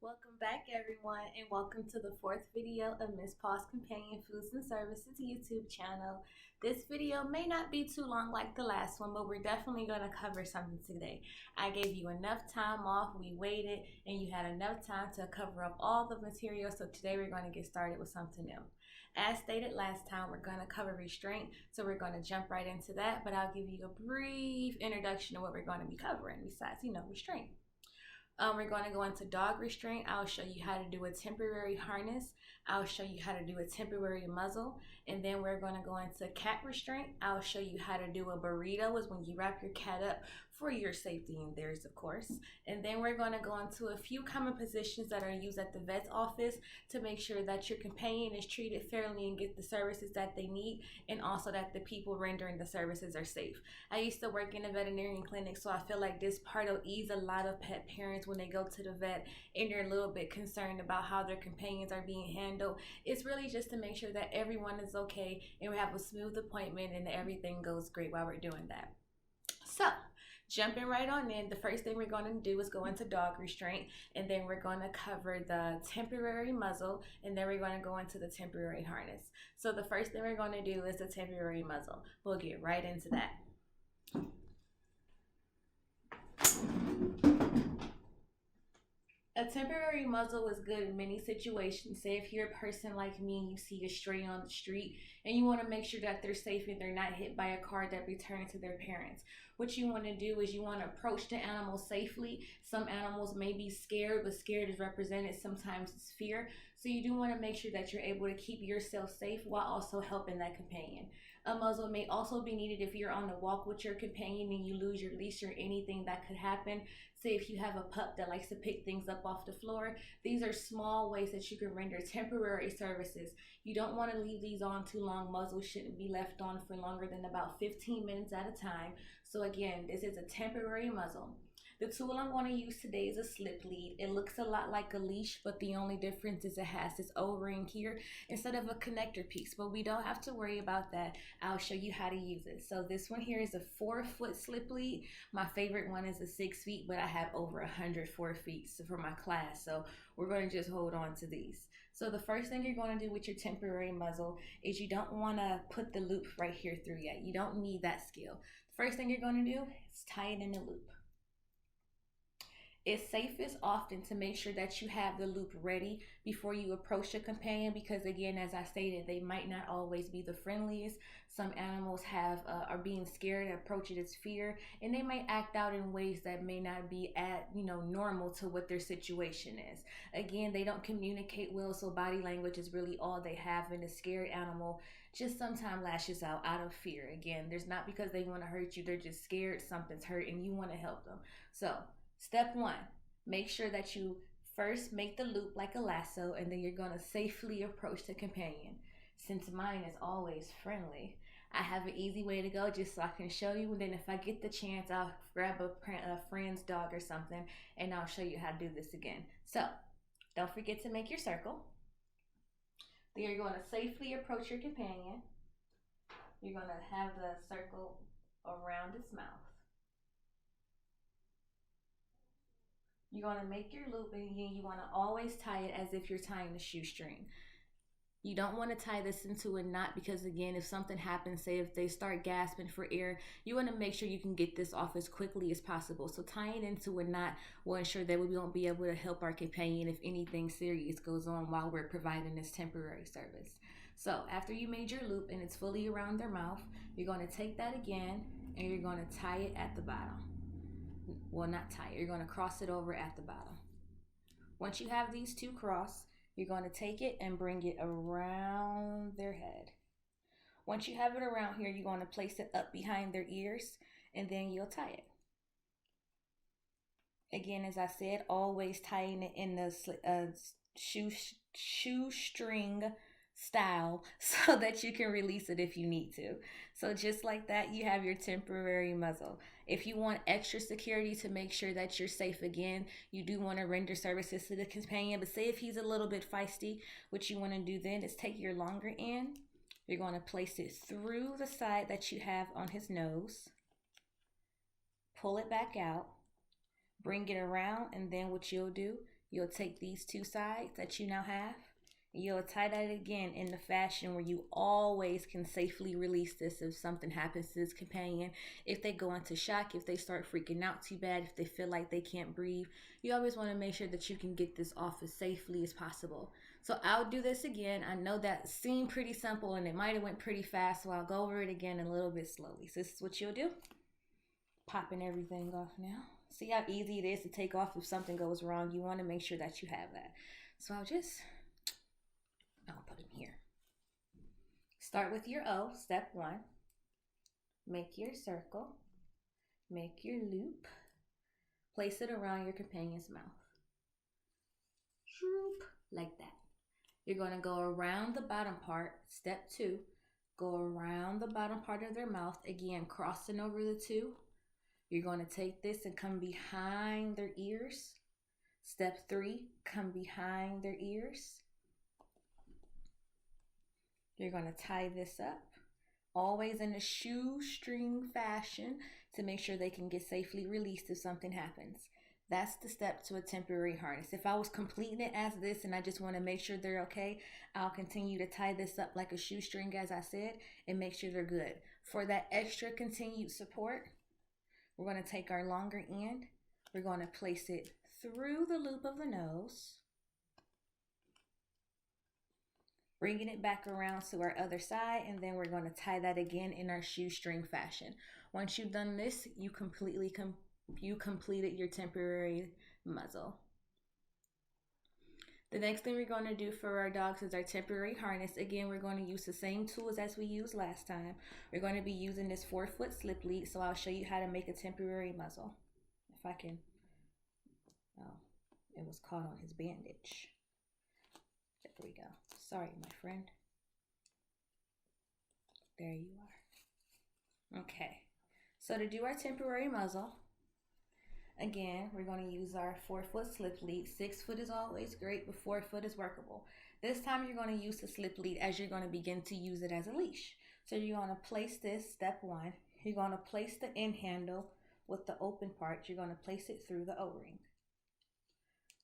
Welcome back everyone, and welcome to the fourth video of Ms. Paws Companion Foods and Services YouTube channel. This video may not be too long like the last one, but we're definitely going to cover something today. I gave you enough time off, we waited, and you had enough time to cover up all the material, so today we're going to get started with something new. As stated last time, we're going to cover restraint, so we're going to jump right into that, but I'll give you a brief introduction of what we're going to be covering besides, restraint. We're going to go into dog restraint. I'll show you how to do a temporary harness. I'll show you how to do a temporary muzzle. And then we're going to go into cat restraint. I'll show you how to do a burrito, is when you wrap your cat up for your safety and theirs, of course. And then we're going to go into a few common positions that are used at the vet's office to make sure that your companion is treated fairly and get the services that they need, and also that the people rendering the services are safe. I used to work in a veterinarian clinic, so I feel like this part will ease a lot of pet parents when they go to the vet and they're a little bit concerned about how their companions are being handled. It's really just to make sure that everyone is okay and we have a smooth appointment and everything goes great while we're doing that. So, jumping right on in, the first thing we're going to do is go into dog restraint, and then we're going to cover the temporary muzzle, and then we're going to go into the temporary harness. So the first thing we're going to do is the temporary muzzle. We'll get right into that. A temporary muzzle is good in many situations. Say if you're a person like me and you see a stray on the street and you want to make sure that they're safe and they're not hit by a car that returns to their parents. What you want to do is you want to approach the animal safely. Some animals may be scared, but scared is represented sometimes as fear. So you do want to make sure that you're able to keep yourself safe while also helping that companion. A muzzle may also be needed if you're on a walk with your companion and you lose your leash or anything that could happen. Say if you have a pup that likes to pick things up off the floor, these are small ways that you can render temporary services. You don't want to leave these on too long. Muzzles shouldn't be left on for longer than about 15 minutes at a time. So again, this is a temporary muzzle. The tool I'm going to use today is a slip lead. It looks a lot like a leash, but the only difference is it has this O-ring here instead of a connector piece, but we don't have to worry about that. I'll show you how to use it. So this one here is a 4-foot slip lead. My favorite one is a 6 feet, but I have over 104 feet for my class, so we're going to just hold on to these. So the first thing you're going to do with your temporary muzzle is you don't want to put the loop right here through yet. You don't need that skill. The first thing you're going to do is tie it in a loop. It's safest often to make sure that you have the loop ready before you approach your companion, because again, as I stated, they might not always be the friendliest. Some animals are being scared, approach it as fear, and they might act out in ways that may not be normal to what their situation is. Again, they don't communicate well, so body language is really all they have, and a scared animal just sometimes lashes out of fear. Again, there's not because they want to hurt you, they're just scared something's hurt and you want to help them. So step one, make sure that you first make the loop like a lasso, and then you're going to safely approach the companion. Since mine is always friendly, I have an easy way to go just so I can show you, and then if I get the chance, I'll grab a friend's dog or something and I'll show you how to do this again. So don't forget to make your circle. Then you're going to safely approach your companion. You're going to have the circle around its mouth. You're going to make your loop, and you want to always tie it as if you're tying a shoestring. You don't want to tie this into a knot because, again, if something happens, say if they start gasping for air, you want to make sure you can get this off as quickly as possible. So tying into a knot will ensure that we won't be able to help our companion if anything serious goes on while we're providing this temporary service. So after you made your loop and it's fully around their mouth, you're going to take that again and you're going to tie it at the bottom. Well, not tie it, you're going to cross it over at the bottom. Once you have these two crossed, you're going to take it and bring it around their head. Once you have it around here, you're going to place it up behind their ears, and then you'll tie it. Again, as I said, always tying it in the shoestring style so that you can release it if you need to. So just like that, you have your temporary muzzle. If you want extra security to make sure that you're safe, again, you do want to render services to the companion, but say if he's a little bit feisty, what you want to do then is take your longer end. You're going to place it through the side that you have on his nose, pull it back out, bring it around, and then what you'll do You'll take these two sides that you now have, and you'll tie that again in the fashion where you always can safely release this if something happens to this companion. If they go into shock, if they start freaking out too bad, if they feel like they can't breathe, you always want to make sure that you can get this off as safely as possible. So I'll do this again. I know that seemed pretty simple and it might have went pretty fast, so I'll go over it again a little bit slowly. So this is what you'll do. Popping everything off now. See how easy it is to take off if something goes wrong. You want to make sure that you have that. So I'll put them here. Start with your O, step 1. Make your circle. Make your loop. Place it around your companion's mouth. Shoop, like that. You're going to go around the bottom part, step 2. Go around the bottom part of their mouth, again, crossing over the 2. You're going to take this and come behind their ears. Step 3, come behind their ears. You're going to tie this up, always in a shoestring fashion to make sure they can get safely released if something happens. That's the step to a temporary harness. If I was completing it as this and I just want to make sure they're okay, I'll continue to tie this up like a shoestring, as I said, and make sure they're good. For that extra continued support, we're going to take our longer end. We're going to place it through the loop of the nose, bringing it back around to our other side, and then we're going to tie that again in our shoestring fashion. Once you've done this, you completed your temporary muzzle. The next thing we're going to do for our dogs is our temporary harness. Again, we're going to use the same tools as we used last time. We're going to be using this 4-foot slip lead, so I'll show you how to make a temporary muzzle. If I can, oh, it was caught on his bandage. There we go. Sorry, my friend. There you are. Okay, so to do our temporary muzzle, again, we're going to use our 4-foot slip lead. 6 foot is always great, but 4 foot is workable. This time you're going to use the slip lead as you're going to begin to use it as a leash. So you're going to place this, step 1. You're going to place the end handle with the open part. You're going to place it through the O-ring.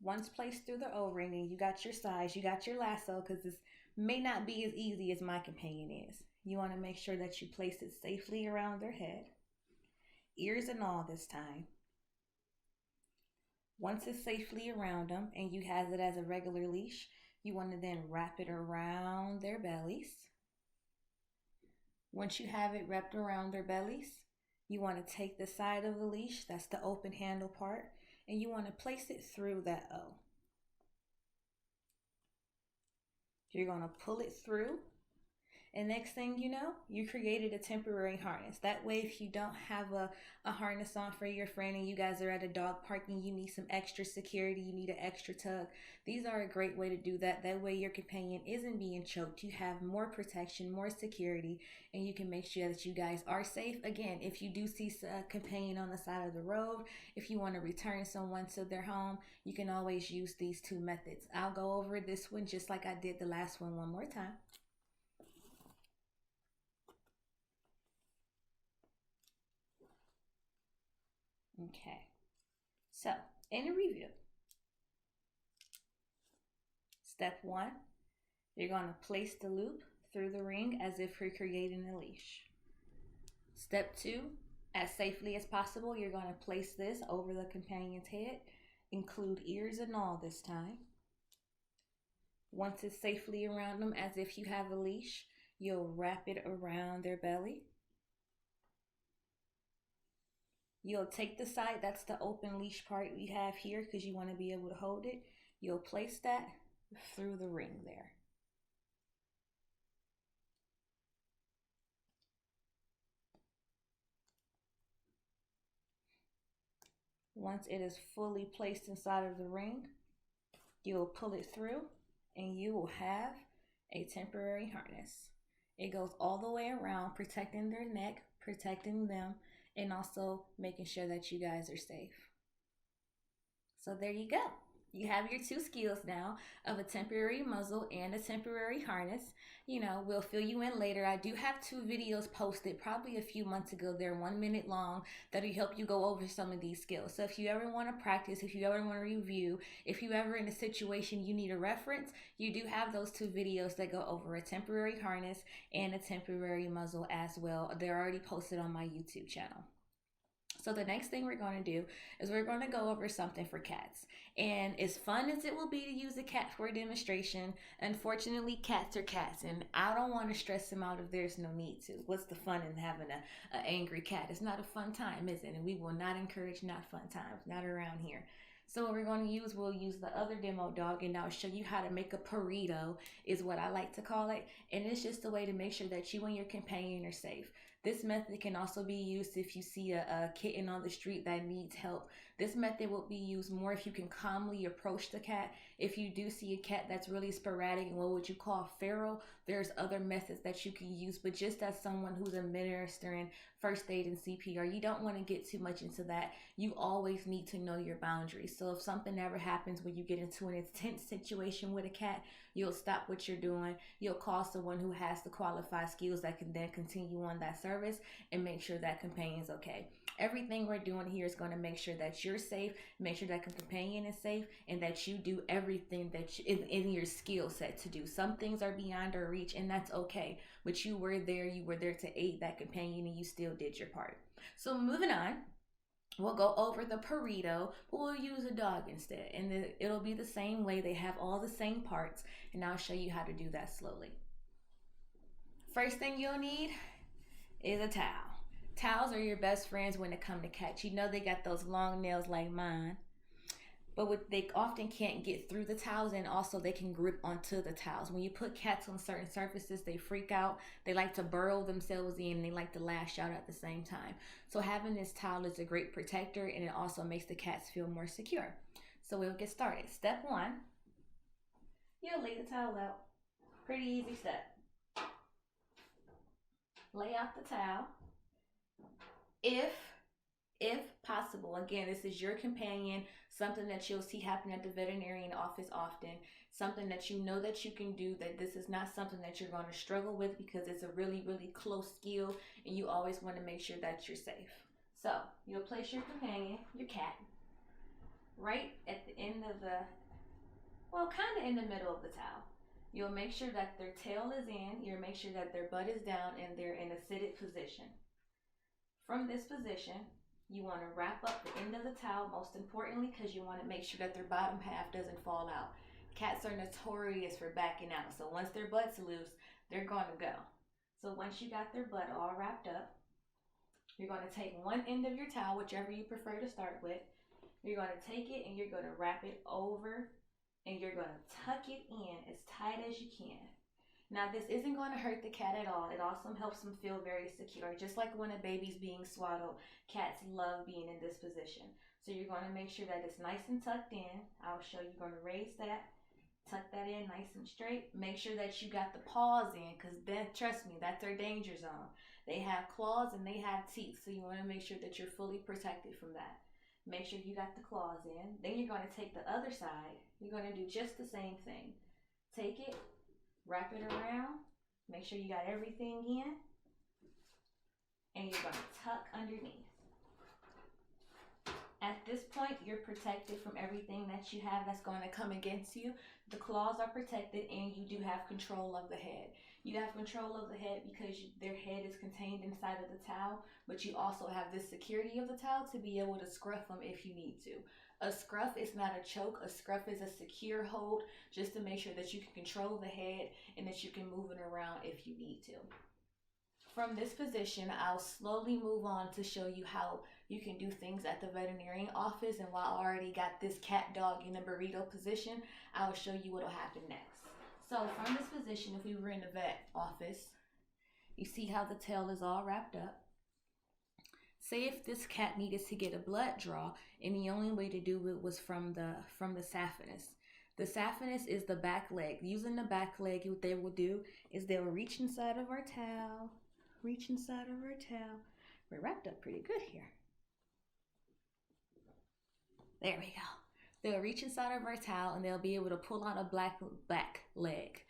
Once placed through the O-ring and you got your size, you got your lasso, because this may not be as easy as my companion is. You want to make sure that you place it safely around their head, ears and all this time. Once it's safely around them and you have it as a regular leash, you want to then wrap it around their bellies. Once you have it wrapped around their bellies, you want to take the side of the leash, that's the open handle part, and you want to place it through that O. You're going to pull it through, and next thing you know, you created a temporary harness. That way, if you don't have a harness on for your friend and you guys are at a dog park and you need some extra security, you need an extra tug, these are a great way to do that. That way your companion isn't being choked. You have more protection, more security, and you can make sure that you guys are safe. Again, if you do see a companion on the side of the road, if you want to return someone to their home, you can always use these 2 methods. I'll go over this one just like I did the last one more time. Okay, so in a review, step 1, you're going to place the loop through the ring as if you're creating a leash. Step 2, as safely as possible, you're going to place this over the companion's head, include ears and all this time. Once it's safely around them as if you have a leash, you'll wrap it around their belly. You'll take the side, that's the open leash part we have here because you want to be able to hold it. You'll place that through the ring there. Once it is fully placed inside of the ring, you'll pull it through and you will have a temporary harness. It goes all the way around, protecting their neck, protecting them, and also making sure that you guys are safe. So there you go. you have your two skills now of a temporary muzzle and a temporary harness. You know, we'll fill you in later. I do have two videos posted probably a few months ago. They're 1 minute long that'll help you go over some of these skills. So if you ever want to practice, if you ever want to review, if you ever in a situation you need a reference, you do have those two videos that go over a temporary harness and a temporary muzzle as well. They're already posted on my YouTube channel. So the next thing we're going to do is we're going to go over something for cats. And as fun as it will be to use a cat for a demonstration, unfortunately cats are cats, and I don't want to stress them out if there's no need to. What's the fun in having an angry cat? It's not a fun time, is it? And we will not encourage not fun times, not around here. So what we're going to use, we'll use the other demo dog, and I'll show you how to make a burrito, is what I like to call it. And it's just a way to make sure that you and your companion are safe. This method can also be used if you see a kitten on the street that needs help. This method will be used more if you can calmly approach the cat. If you do see a cat that's really sporadic and what would you call feral, there's other methods that you can use. But just as someone who's administering first aid and CPR, you don't want to get too much into that. You always need to know your boundaries. So if something ever happens when you get into an intense situation with a cat, you'll stop what you're doing. You'll call someone who has the qualified skills that can then continue on that service and make sure that companion's okay. Everything we're doing here is going to make sure that you're safe, make sure that the companion is safe, and that you do everything that in your skill set to do. Some things are beyond our reach, and that's okay. But you were there to aid that companion, and you still did your part. So moving on. We'll go over the burrito, but we'll use a dog instead. And it'll be the same way. They have all the same parts, and I'll show you how to do that slowly. First thing you'll need is a towel. Towels are your best friends when it comes to cats. You know they got those long nails like mine, but they often can't get through the towels, and also they can grip onto the towels. When you put cats on certain surfaces, they freak out. They like to burrow themselves in, and they like to lash out at the same time. So having this towel is a great protector, and it also makes the cats feel more secure. So we'll get started. Step one, you'll lay the towel out. Pretty easy step. Lay out the towel. If possible, again, this is your companion, something that you'll see happen at the veterinarian office often, something that you know that you can do, that this is not something that you're going to struggle with because it's a really, really close skill, and you always want to make sure that you're safe. So you'll place your companion, your cat, right at the end of kind of in the middle of the towel. You'll make sure that their tail is in, you'll make sure that their butt is down, and they're in a seated position. From this position, you want to wrap up the end of the towel, most importantly, because you want to make sure that their bottom half doesn't fall out. Cats are notorious for backing out, so once their butt's loose, they're going to go. So once you got their butt all wrapped up, you're going to take one end of your towel, whichever you prefer to start with. You're going to take it and you're going to wrap it over, and you're going to tuck it in as tight as you can. Now, this isn't going to hurt the cat at all. It also helps them feel very secure. Just like when a baby's being swaddled, cats love being in this position. So you're going to make sure that it's nice and tucked in. I'll show you. You're going to raise that, tuck that in nice and straight. Make sure that you got the paws in, because then, trust me, that's their danger zone. They have claws and they have teeth, so you want to make sure that you're fully protected from that. Make sure you got the claws in. Then you're going to take the other side. You're going to do just the same thing. Take it, wrap it around, make sure you got everything in, and you're going to tuck underneath. At this point, you're protected from everything that you have that's going to come against you. The claws are protected, and you do have control of the head. You have control of the head because their head is contained inside of the towel, but you also have the security of the towel to be able to scruff them if you need to. A scruff is not a choke. A scruff is a secure hold, just to make sure that you can control the head and that you can move it around if you need to. From this position, I'll slowly move on to show you how you can do things at the veterinarian office. And while I already got this cat dog in a burrito position, I'll show you what'll happen next. So from this position, if we were in the vet office, you see how the tail is all wrapped up. Say if this cat needed to get a blood draw, and the only way to do it was from the saphenous. The saphenous is the back leg. Using the back leg, what they will do is they'll reach inside of our towel, We're wrapped up pretty good here. There we go. they'll reach inside of our towel and they'll be able to pull out a black leg.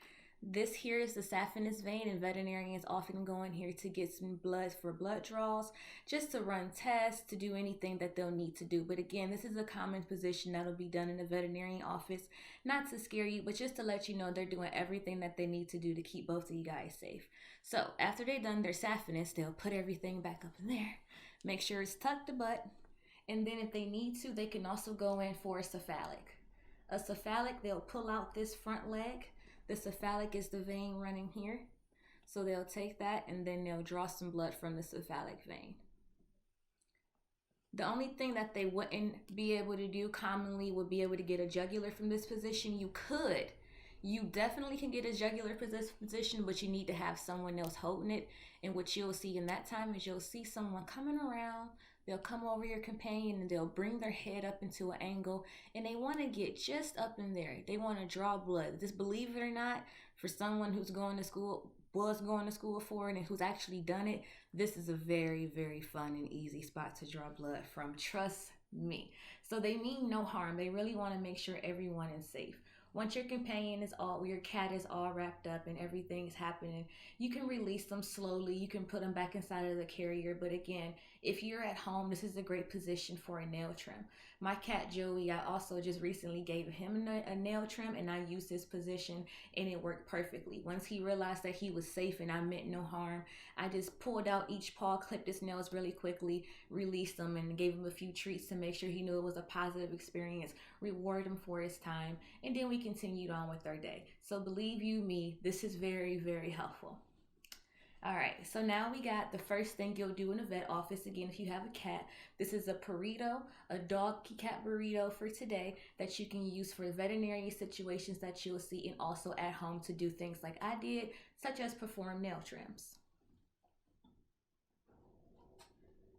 This here is the saphenous vein, and veterinarians often go in here to get some blood for blood draws, just to run tests, to do anything that they'll need to do. But again, this is a common position that'll be done in the veterinarian office, not to scare you, but just to let you know they're doing everything that they need to do to keep both of you guys safe. So after they've done their saphenous, they'll put everything back up in there, make sure it's tucked the butt, and then if they need to, they can also go in for a cephalic. A cephalic, they'll pull out this front leg. The cephalic is the vein running here. So they'll take that and then they'll draw some blood from the cephalic vein. The only thing that they wouldn't be able to do commonly would be able to get a jugular from this position. You definitely can get a jugular position, but you need to have someone else holding it. And what you'll see in that time is you'll see someone coming around. They'll come over your companion and they'll bring their head up into an angle, and they want to get just up in there. They want to draw blood. Just believe it or not, for someone who's going to school, was going to school for it, and who's actually done it, this is a very, very fun and easy spot to draw blood from. Trust me. So they mean no harm. They really want to make sure everyone is safe. Once your your cat is all wrapped up and everything's happening, you can release them slowly. You can put them back inside of the carrier. But again, if you're at home, this is a great position for a nail trim. My cat Joey, I also just recently gave him a nail trim, and I used this position and it worked perfectly. Once he realized that he was safe and I meant no harm, I just pulled out each paw, clipped his nails really quickly, released them, and gave him a few treats to make sure he knew it was a positive experience, reward him for his time, and then we continued on with our day. So believe you me, this is very, very helpful. All right, so now we got the first thing you'll do in a vet office. Again, if you have a cat, this is a PURRITO, a dog cat burrito for today that you can use for veterinary situations that you'll see, and also at home to do things like I did, such as perform nail trims.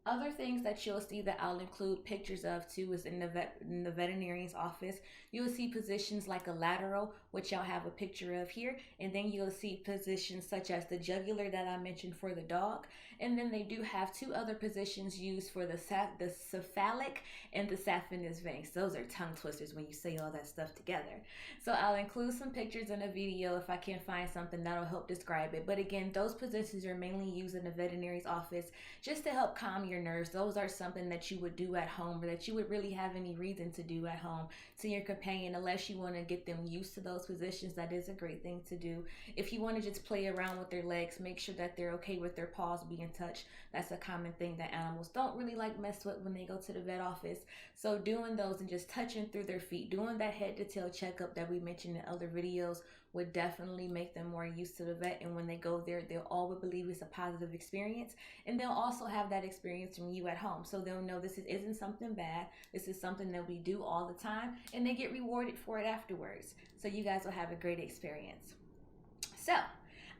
Other things that you'll see that I'll include pictures of too is in the veterinarian's office. You'll see positions like a lateral, which I'll have a picture of here, and then you'll see positions such as the jugular that I mentioned for the dog. And then they do have two other positions used for the cephalic and the saphenous veins. Those are tongue twisters when you say all that stuff together. So I'll include some pictures in a video if I can find something that'll help describe it. But again, those positions are mainly used in the veterinary's office just to help calm your nerves. Those are something that you would do at home, or that you would really have any reason to do at home to your companion, unless you want to get them used to those positions. That is a great thing to do. If you want to just play around with their legs, make sure that they're okay with their paws being touched. That's a common thing that animals don't really like mess with when they go to the vet office. So doing those and just touching through their feet, doing that head to tail checkup that we mentioned in other videos, would definitely make them more used to the vet. And when they go there, they'll always believe it's a positive experience, and they'll also have that experience from you at home. So they'll know this isn't something bad. This is something that we do all the time, and they get rewarded for it afterwards. So you guys will have a great experience. So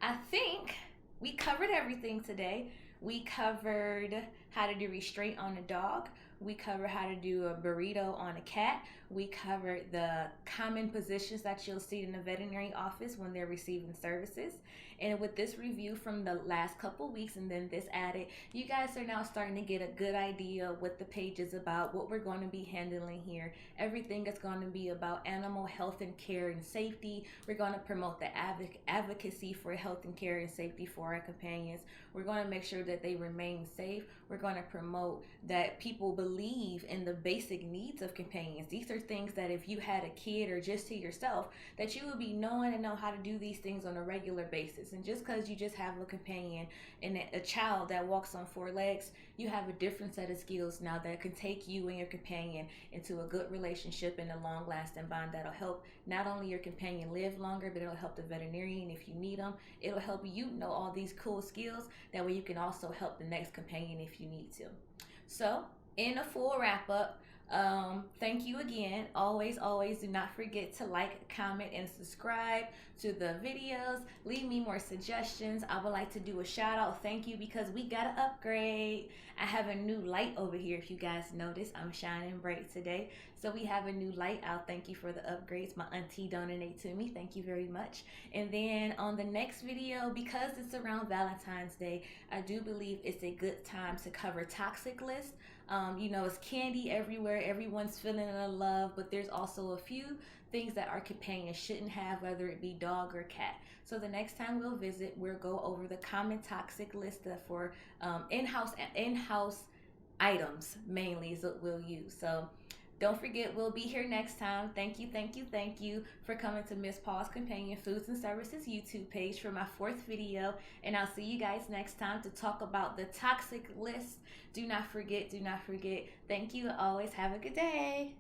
I think we covered everything today. We covered how to do restraint on a dog. We covered how to do a burrito on a cat. We covered the common positions that you'll see in the veterinary office when they're receiving services. And with this review from the last couple weeks and then this added, you guys are now starting to get a good idea what the page is about, what we're going to be handling here. Everything is going to be about animal health and care and safety. We're going to promote the advocacy for health and care and safety for our companions. We're going to make sure that they remain safe. We're going to promote that people believe in the basic needs of companions. These are things that if you had a kid or just to yourself, that you would be knowing and know how to do these things on a regular basis. And just because you just have a companion and a child that walks on four legs, you have a different set of skills now that can take you and your companion into a good relationship and a long-lasting bond that'll help not only your companion live longer, but it'll help the veterinarian if you need them. It'll help you know all these cool skills. That way you can also help the next companion if you need to. So in a full wrap-up, thank you again. Always do not forget to like, comment, and subscribe to the videos. Leave me more suggestions. I would like to do a shout out thank you because we got an upgrade. I have a new light over here. If you guys notice, I'm shining bright today. So we have a new light out. Thank you for the upgrades. My auntie donated to me. Thank you very much. And then on the next video, because it's around Valentine's Day, I do believe it's a good time to cover toxic list. You know, it's candy everywhere. Everyone's feeling in love, but there's also a few things that our companions shouldn't have, whether it be dog or cat. So the next time we'll visit, we'll go over the common toxic list for in-house items mainly is what we'll use. So don't forget, we'll be here next time. Thank you for coming to Ms. Paws Companion Foods and Services YouTube page for my 4th video. And I'll see you guys next time to talk about the toxic list. Do not forget. Thank you. Always have a good day.